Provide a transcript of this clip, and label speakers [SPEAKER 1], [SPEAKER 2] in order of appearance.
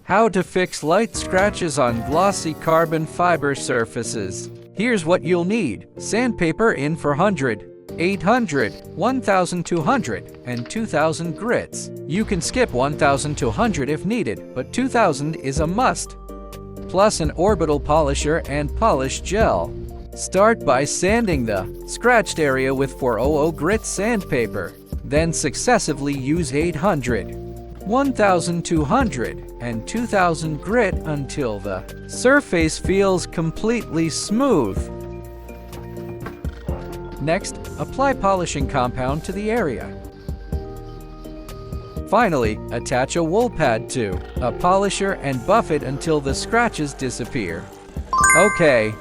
[SPEAKER 1] How to fix light scratches on glossy carbon fiber surfaces. Here's what you'll need. Sandpaper in 400, 800, 1200, and 2000 grits. You can skip 1200 if needed, but 2000 is a must. Plus an orbital polisher and polish gel. Start by sanding the scratched area with 400 grit sandpaper. Then successively use 800, 1200, and 2000 grit until the surface feels completely smooth. Next, apply polishing compound to the area. Finally, attach a wool pad to a polisher and buff it until the scratches disappear. Okay,